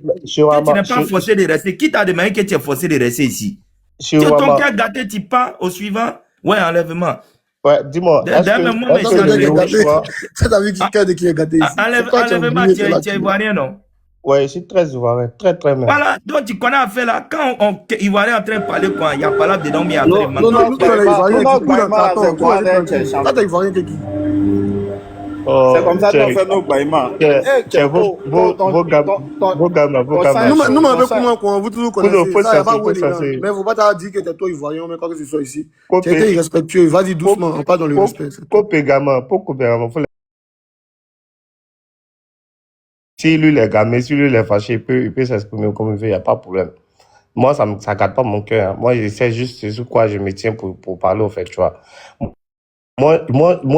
Que tu n'es pas forcé de rester. Qui t'a demandé que tu es forcé de rester ici? Tu es ton cœur gâté, tu pars au suivant. Ouais, enlèvement. Ouais, dis-moi. Ça t'a vu quelqu'un de qui est gâté ici. Enlèvement, tu es ivoirien, non? Ouais, je suis très ivoirien, très même. Voilà, donc tu connais à faire là. Quand ivoirien est en train de parler, quoi, il y a pas là dedans, mais il y a vraiment. Non, c'est comme ça qu'on fait nos baïmans. Vous toujours connaissez. Mais vous pas dire que t'es toi ivoirien, mais quand que ce soit ici. Tu es irrespectueux. Vas-y doucement, on parle dans le respect. Si lui est gamé, si lui est fâché, il peut s'exprimer comme il veut, il n'y a pas de problème. Moi, ça ne gâte pas mon cœur. Hein. Moi, je sais juste c'est sur quoi je me tiens pour parler, au fait, tu vois. Moi,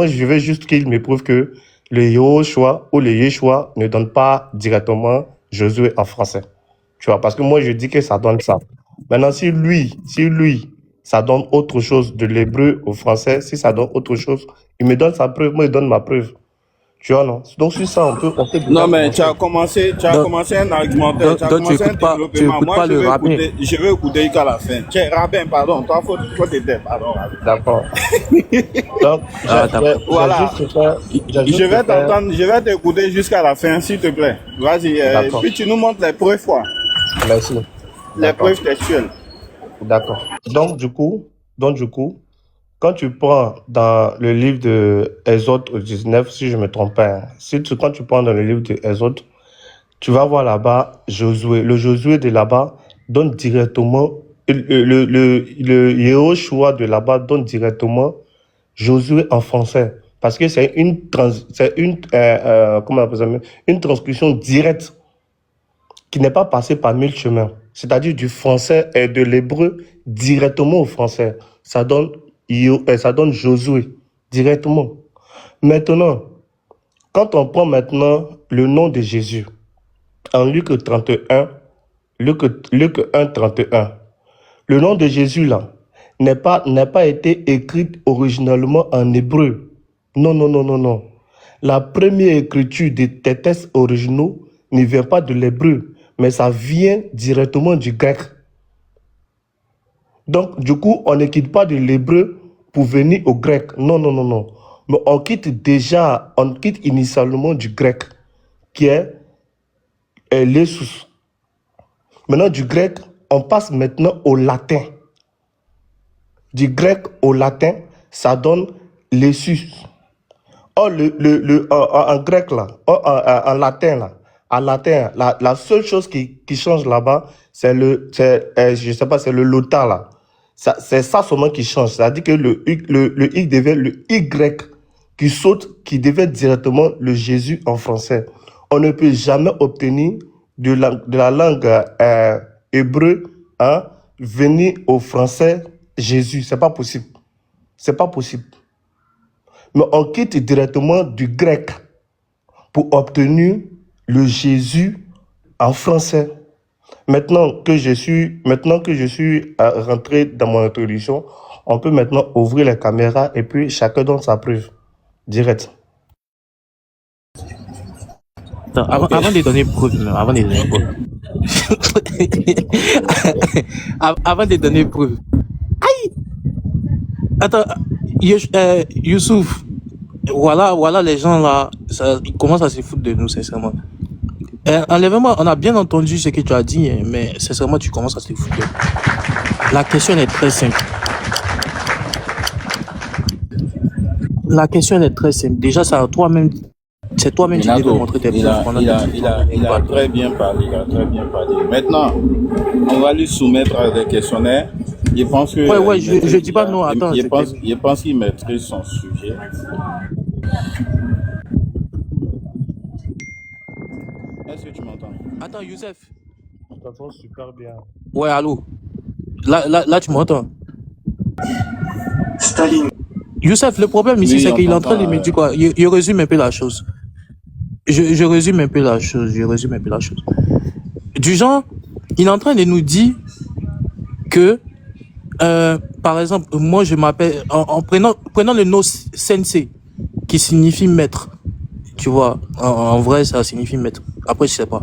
je veux juste qu'il me prouve que le Yehoshua ou le Yeshua ne donne pas directement Josué en français. Tu vois, parce que moi, je dis que ça donne ça. Maintenant, si lui, ça donne autre chose de l'hébreu au français, si ça donne autre chose, il me donne sa preuve, moi, il donne ma preuve. Tu vois, non? Donc, sur ça, on peut non, mais tu as commencé un argumentaire, tu as commencé un développement. Moi, je vais écouter jusqu'à la fin. Tiens, rabbin, pardon, toi, faut t'aider, pardon. D'accord. Donc, voilà. Je vais t'écouter jusqu'à la fin, s'il te plaît. Vas-y, puis tu nous montres les preuves, quoi. Merci. Les preuves textuelles. D'accord. Donc, du coup, quand tu prends dans le livre de Exode 19, si je ne me trompe pas, quand tu prends dans le livre de Exode, tu vas voir là-bas Josué. Le Josué de là-bas donne directement, le Yehoshua de là-bas donne directement Josué en français. Parce que c'est une transcription directe qui n'est pas passée par 1000 chemins. C'est-à-dire du français et de l'hébreu directement au français. Ça donne Josué directement. Maintenant, quand on prend maintenant le nom de Jésus, en Luc 31, Luc 1, 31, le nom de Jésus là n'a pas été écrit originellement en hébreu. Non. La première écriture des textes originaux ne vient pas de l'hébreu, mais ça vient directement du grec. Donc, du coup, on ne quitte pas de l'hébreu pour venir au grec. Non. Mais on quitte initialement du grec, qui est l'essus. Maintenant, du grec, on passe maintenant au latin. Du grec au latin, ça donne l'essus. Or, en grec, là, en latin, là, la seule chose qui change là-bas, c'est le lota, là. C'est ça seulement qui change. C'est-à-dire que le Y devient le Y qui saute, qui devient directement le Jésus en français. On ne peut jamais obtenir de la langue hébreu venir au français Jésus. C'est pas possible. Mais on quitte directement du grec pour obtenir le Jésus en français. Maintenant que je suis rentré dans mon introduction, on peut maintenant ouvrir les caméras et puis chacun donne sa preuve. Direct. Attends, avant de donner preuve, avant de donner preuve. Aïe! Attends, Youssouf, voilà les gens là, ils commencent à se foutre de nous, sincèrement. Enlèvement, on a bien entendu ce que tu as dit, mais sincèrement, tu commences à se foutre de nous. La question est très simple. Déjà, c'est toi-même qui devais montrer tes preuves. Il a très bien parlé, Maintenant, on va lui soumettre des questionnaires. Je pense que... Ouais, je dis pas non, attends. Je pense qu'il maîtrise son sujet. Est-ce que tu m'entends? Attends, Youssef. Je t'entends super bien. Ouais, allô. Là, tu m'entends? Staline. Youssef, le problème ici, c'est qu'il est en train de me dire quoi? Je résume un peu la chose. Je résume un peu la chose. Du genre, il est en train de nous dire que, par exemple, moi, je m'appelle, en prenant le nom sensei, qui signifie maître. Tu vois, en vrai, ça signifie maître. Après, je sais pas.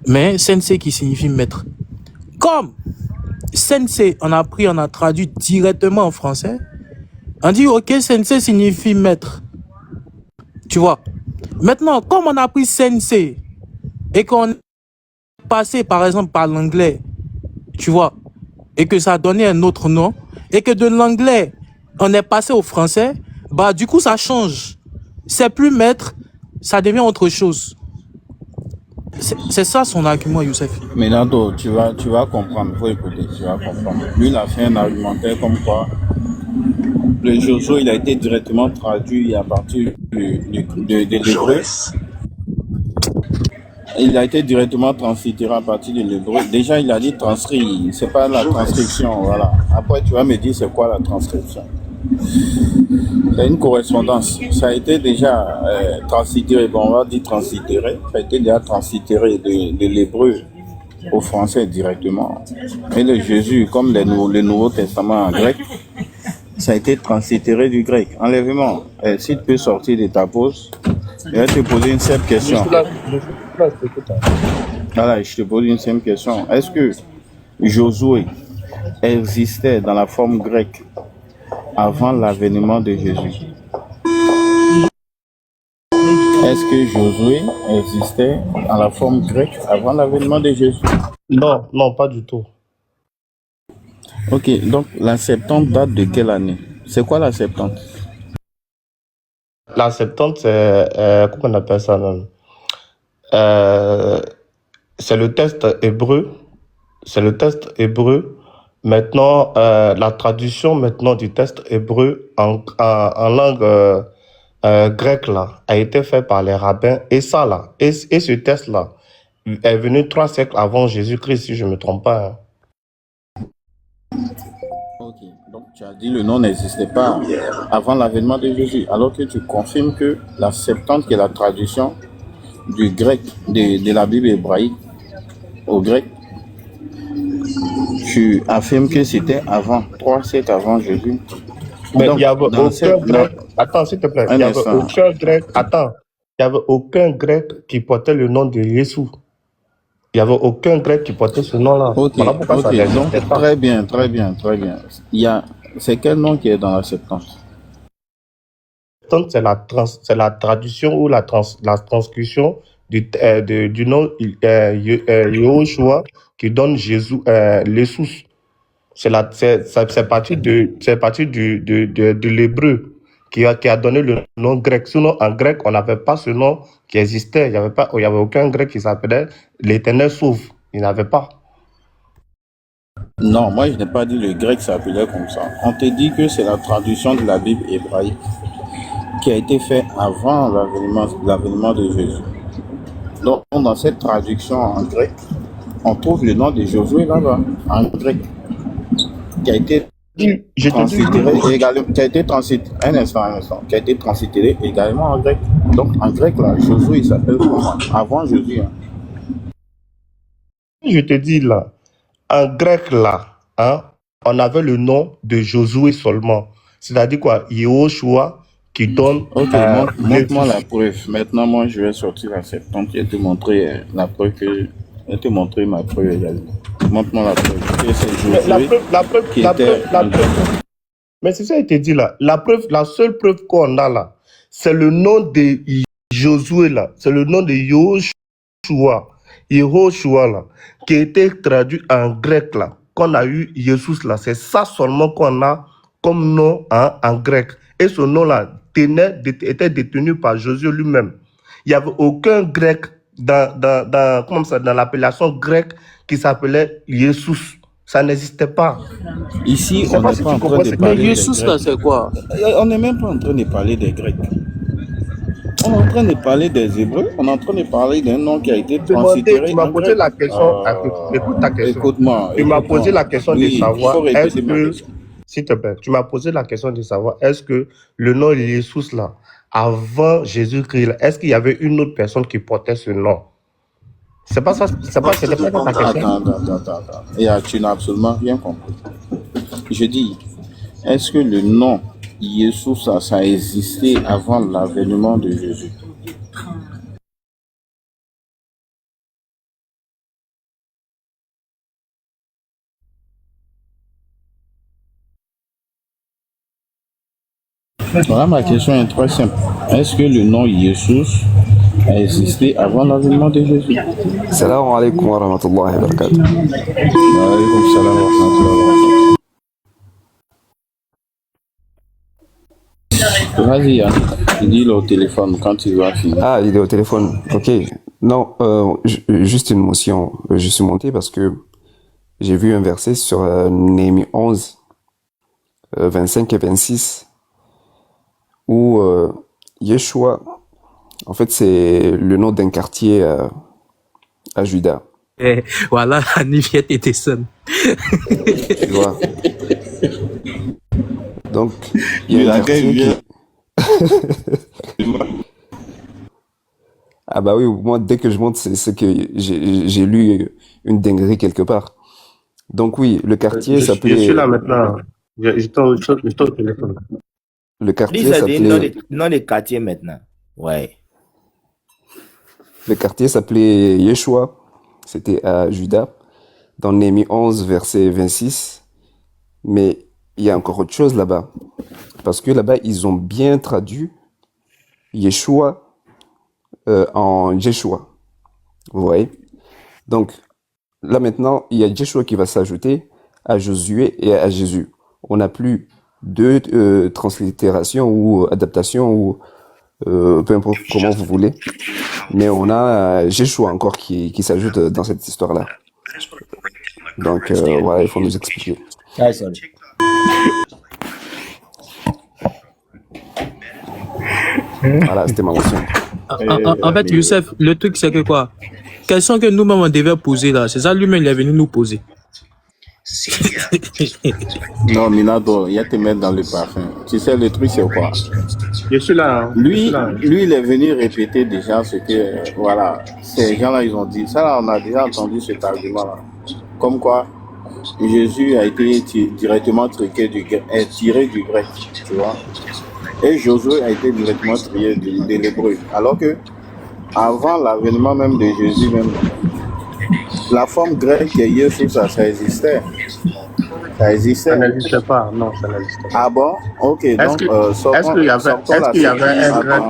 mais sensei qui signifie maître. Comme sensei, on a traduit directement en français, on dit ok, sensei signifie maître. Tu vois. Maintenant, comme on a pris sensei et qu'on est passé par exemple par l'anglais, tu vois, et que ça a donné un autre nom, et que de l'anglais, on est passé au français, bah du coup ça change. C'est plus maître, ça devient autre chose. C'est ça son argument, Youssef. Mais Nando, tu vas comprendre, faut écouter, tu vas comprendre. Lui, il a fait un argumentaire comme quoi le Josué, il a été directement traduit à partir de l'hébreu. Il a été directement translittéré à partir de l'hébreu. Déjà, il a dit transcrit, c'est pas la transcription, voilà. Après, tu vas me dire c'est quoi la transcription. C'est une correspondance. Ça a été déjà translittéré, bon, on va dire translittéré. Ça a été déjà translittéré de l'hébreu au français directement. Et le Jésus, comme le Nouveau Testament en grec, ça a été translittéré du grec. Enlèvement, si tu peux sortir de ta pause, je vais te poser une simple question. Voilà, je te pose une simple question. Est-ce que Josué existait dans la forme grecque avant l'avènement de Jésus? Est-ce que Josué existait dans la forme grecque avant l'avènement de Jésus? Non, non, pas du tout. Ok, donc la Septante date de quelle année? C'est quoi la Septante? La Septante, c'est... comment on appelle ça même? C'est le test hébreu. C'est le test hébreu. Maintenant, la traduction maintenant du test hébreu en langue grecque là a été fait par les rabbins. Et ça là, et ce test là est venu 3 siècles avant Jésus-Christ, si je ne me trompe pas. Hein. Ok, donc tu as dit le nom n'existait pas avant l'avènement de Jésus, alors que tu confirmes que la Septante, qui est la traduction du grec, de la Bible hébraïque au grec, tu affirmes que c'était avant, 3 siècles avant Jésus. Mais il n'y avait aucun grec. Attends, s'il te plaît. Il n'y avait aucun grec. Attends. Il n'y avait aucun grec qui portait le nom de Jésus. Il n'y avait aucun grec qui portait ce nom-là. Ok, voilà pourquoi ça donc, très bien, très bien, très bien. C'est quel nom qui est dans la Septante? C'est la traduction ou la transcription du nom Yehoshua qui donne Jésus, Jésus. C'est parti de l'hébreu qui a donné le nom grec. Sinon, en grec, on n'avait pas ce nom qui existait. Il n'y avait aucun grec qui s'appelait l'Éternel sauve. Il n'y avait pas. Non, moi, je n'ai pas dit le grec s'appelait comme ça. On te dit que c'est la traduction de la Bible hébraïque qui a été faite avant l'avènement de Jésus. Donc, dans cette traduction en grec, on trouve le nom de Josué là-bas, en grec, qui a été translittéré également, qui a été translittéré également en grec. Donc, en grec, là, Josué, il s'appelle comment? Avant Jésus. Hein. Je te dis là, en grec là, hein, on avait le nom de Josué seulement. C'est-à-dire quoi? Yehoshua qui donne... Ok, montre-moi la preuve. Maintenant, moi, je vais sortir la Septante. Je vais te montrer la preuve que... Je vais te montrer ma preuve également. Montre-moi la preuve. Que c'est Josué la preuve. Mais c'est ça que je te dis là. La seule preuve qu'on a là, c'est le nom de Josué là. C'est le nom de Yehoshua là, qui a été traduit en grec là. Qu'on a eu Jésus là. C'est ça seulement qu'on a comme nom en grec. Et ce nom-là était détenu par Josué lui-même. Il n'y avait aucun grec dans l'appellation grecque qui s'appelait Jésus. Ça n'existait pas. Ici, on n'est pas en train de parler des Grecs. Là, c'est quoi? On n'est même pas en train de parler des Grecs. On est en train de parler des Hébreux. On est en train de parler d'un nom qui a été translittéré. Tu m'as posé la question. Écoute ta question. Écoute-moi. Tu m'as posé la question de savoir est-ce que... S'il te plaît, tu m'as posé la question de savoir est-ce que le nom de Jésus là, avant Jésus-Christ, est-ce qu'il y avait une autre personne qui portait ce nom? C'est pas ça, c'était pas ta question. Attends. Et tu n'as absolument rien compris. Je dis, est-ce que le nom Jésus ça a existé avant l'avènement de Jésus? Voilà, ma question est très simple. Est-ce que le nom Yeshua a existé avant l'avènement de Jésus? Salam alaikum wa rahmatullahi wa barakatuh. Wa alaykoum salam wa rahmatullahi wa barakatuh. Vas-y, Yann. Dis-le au téléphone quand il va finir. Ah, il est au téléphone. Ok. Non, juste une motion. Je suis monté parce que j'ai vu un verset sur Néhémie 11, 25 et 26, où Yeshua, en fait, c'est le nom d'un quartier à Juda. Et voilà, Aniviette était seule. Tu vois. Donc, il y a un quartier qui... Ah bah oui, moi, dès que je monte, c'est que j'ai lu une dinguerie quelque part. Donc oui, le quartier s'appelait... Je suis là maintenant. J'étais au téléphone. Le quartier Lui, ça s'appelait... dit non les quartiers maintenant. Ouais. Le quartier s'appelait Yeshua. C'était à Juda, dans Néhémie 11, verset 26. Mais il y a encore autre chose là-bas. Parce que là-bas, ils ont bien traduit Yeshua en Yeshua. Vous voyez? Donc, là maintenant, il y a Yeshua qui va s'ajouter à Josué et à Jésus. On n'a plus deux translittérations ou adaptations ou peu importe comment vous voulez. Mais on a Yeshua encore qui s'ajoute dans cette histoire-là. Donc, voilà, il faut nous expliquer. Ah, sorry. Voilà, c'était ma motion. En fait, Youssef, le truc c'est que quoi? Question que nous-mêmes on devait poser là, c'est ça lui-même il est venu nous poser. Non, Minado, il y a te mettre dans le parfum. Tu sais, le truc, c'est quoi? Je suis là. Hein. Lui, il est venu répéter déjà ce que, voilà, ces gens-là, ils ont dit. Ça, là, on a déjà entendu cet argument-là. Comme quoi, Jésus a été directement tiré du grec, tu vois. Et Josué a été directement tiré de l'hébreu. Alors que, avant l'avènement même de Jésus, même, la forme grecque et Yeshua, ça existait. Ça existait. Ça n'existait pas. Non, ça n'existait pas. Ah bon? Ok, donc, est-ce qu'il y avait un grec?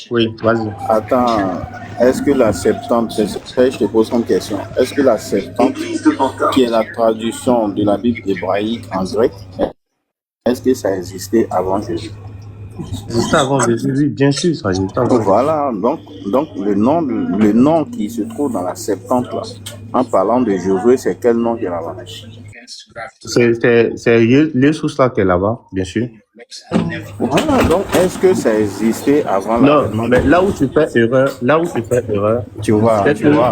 Oui, vas-y. Attends, est-ce que la Septante, je te pose une question, est-ce que la Septante, qui est la traduction de la Bible hébraïque en grec, est-ce que ça existait avant Jésus? Juste avant Jésus, oui, bien sûr, ça existait avant. Voilà, donc le nom qui se trouve dans la Septante, là, en parlant de Josué, c'est quel nom qui est là-bas? C'est Yeshua là qui est là-bas, bien sûr. Voilà, donc est-ce que ça existait avant la... Non, mais là où tu fais erreur, tu vois.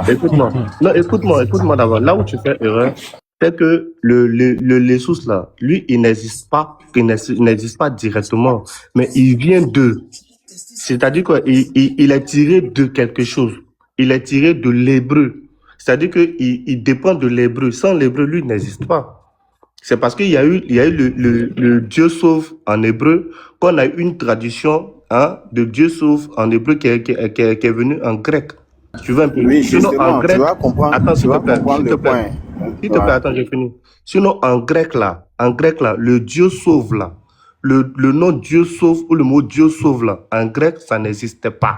Écoute-moi. Non, écoute-moi d'abord. Là où tu fais erreur, c'est que le Yeshua là, lui, il n'existe pas directement, mais il vient d'eux. C'est-à-dire qu'il est tiré de quelque chose. Il est tiré de l'hébreu. C'est-à-dire qu'il dépend de l'hébreu. Sans l'hébreu, lui, il n'existe pas. C'est parce qu'il y a eu le Dieu sauve en hébreu qu'on a eu une tradition de Dieu sauve en hébreu qui est venu en grec. Tu veux un peu? Oui, sinon, en grec, tu vas comprendre, attends, s'il te plaît, S'il te plaît, attends, j'ai fini. Sinon, en grec là, le Dieu sauve là, le nom Dieu sauve ou le mot Dieu sauve là, en grec, ça n'existait pas.